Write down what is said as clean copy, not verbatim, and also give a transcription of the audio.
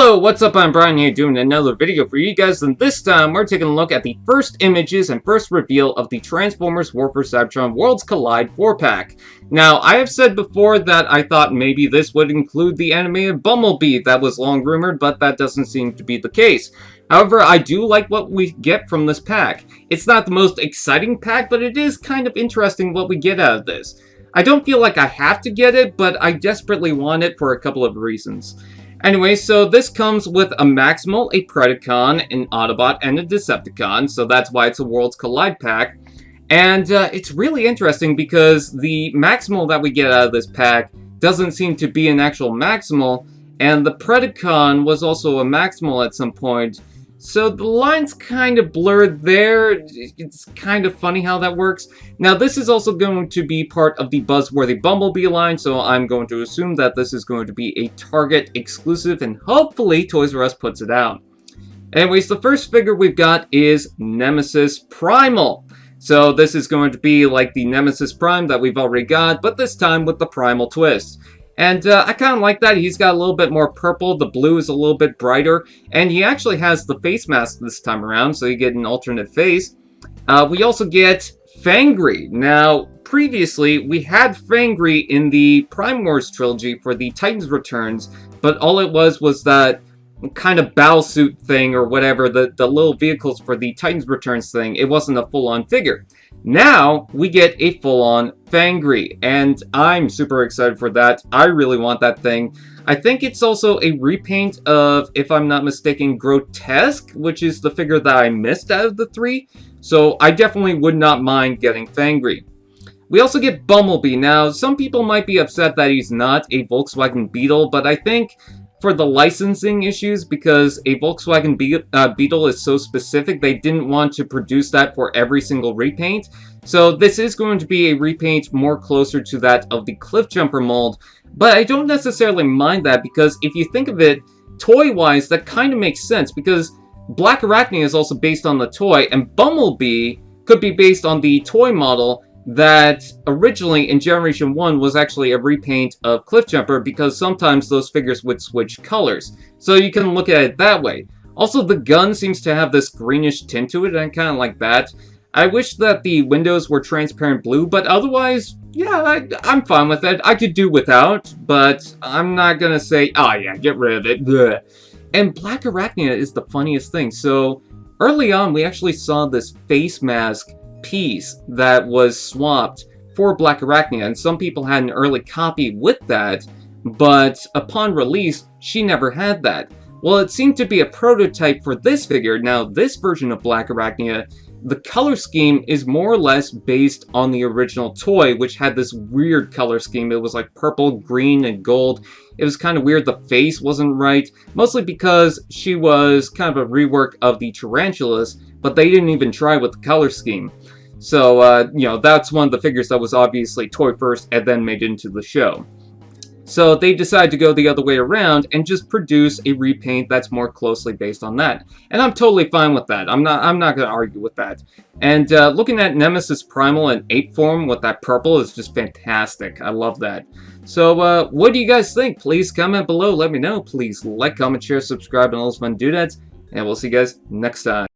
Yo, what's up? I'm Brian here doing another video for you guys, and this time we're taking a look at the first images and first reveal of the Transformers War for Cybertron Worlds Collide 4-pack. Now, I have said before that I thought maybe this would include the animated Bumblebee that was long rumored, but that doesn't seem to be the case. However, I do like what we get from this pack. It's not the most exciting pack, but it is kind of interesting what we get out of this. I don't feel like I have to get it, but I desperately want it for a couple of reasons. Anyway, so this comes with a Maximal, a Predacon, an Autobot, and a Decepticon, so that's why it's a Worlds Collide pack. And it's really interesting because the Maximal that we get out of this pack doesn't seem to be an actual Maximal, and the Predacon was also a Maximal at some point. So the line's kind of blurred there. It's kind of funny how that works. Now this is also going to be part of the Buzzworthy Bumblebee line, so I'm going to assume that this is going to be a Target exclusive, and hopefully Toys R Us puts it out. Anyways, the first figure we've got is Nemesis Primal. So this is going to be like the Nemesis Prime that we've already got, but this time with the Primal twist. And I kind of like that. He's got a little bit more purple, the blue is a little bit brighter, and he actually has the face mask this time around, so you get an alternate face. We also get Fangry. Now, previously, we had Fangry in the Prime Wars trilogy for the Titans Returns, but all it was that kind of battle suit thing or whatever, the little vehicles for the Titans Returns thing. It wasn't a full-on figure. Now, we get a full-on Fangry, and I'm super excited for that. I really want that thing. I think it's also a repaint of, if I'm not mistaken, Grotesque, which is the figure that I missed out of the three, so I definitely would not mind getting Fangry. We also get Bumblebee. Now, some people might be upset that he's not a Volkswagen Beetle, but I think for the licensing issues, because a Volkswagen Beetle is so specific, they didn't want to produce that for every single repaint. So this is going to be a repaint more closer to that of the Cliffjumper mold, but I don't necessarily mind that, because if you think of it toy-wise, that kind of makes sense, because Blackarachnia is also based on the toy, and Bumblebee could be based on the toy model that originally in Generation 1 was actually a repaint of Cliffjumper, because sometimes those figures would switch colors. So you can look at it that way. Also, the gun seems to have this greenish tint to it, and I kind of like that. I wish that the windows were transparent blue, but otherwise, yeah, I'm fine with it. I could do without, but I'm not gonna say, oh yeah, get rid of it. Blech. And Blackarachnia is the funniest thing. So early on, we actually saw this face mask piece that was swapped for Blackarachnia, and some people had an early copy with that, but upon release, she never had that. Well, it seemed to be a prototype for this figure. Now, this version of Blackarachnia, the color scheme is more or less based on the original toy, which had this weird color scheme. It was like purple, green, and gold. It was kind of weird. The face wasn't right, mostly because she was kind of a rework of the Tarantulas, but they didn't even try with the color scheme. So, you know, that's one of the figures that was obviously toy first and then made into the show. So they decided to go the other way around and just produce a repaint that's more closely based on that. And I'm totally fine with that. I'm not going to argue with that. And looking at Nemesis Primal in ape form with that purple is just fantastic. I love that. So what do you guys think? Please comment below. Let me know. Please like, comment, share, subscribe, and all those fun doodads. And we'll see you guys next time.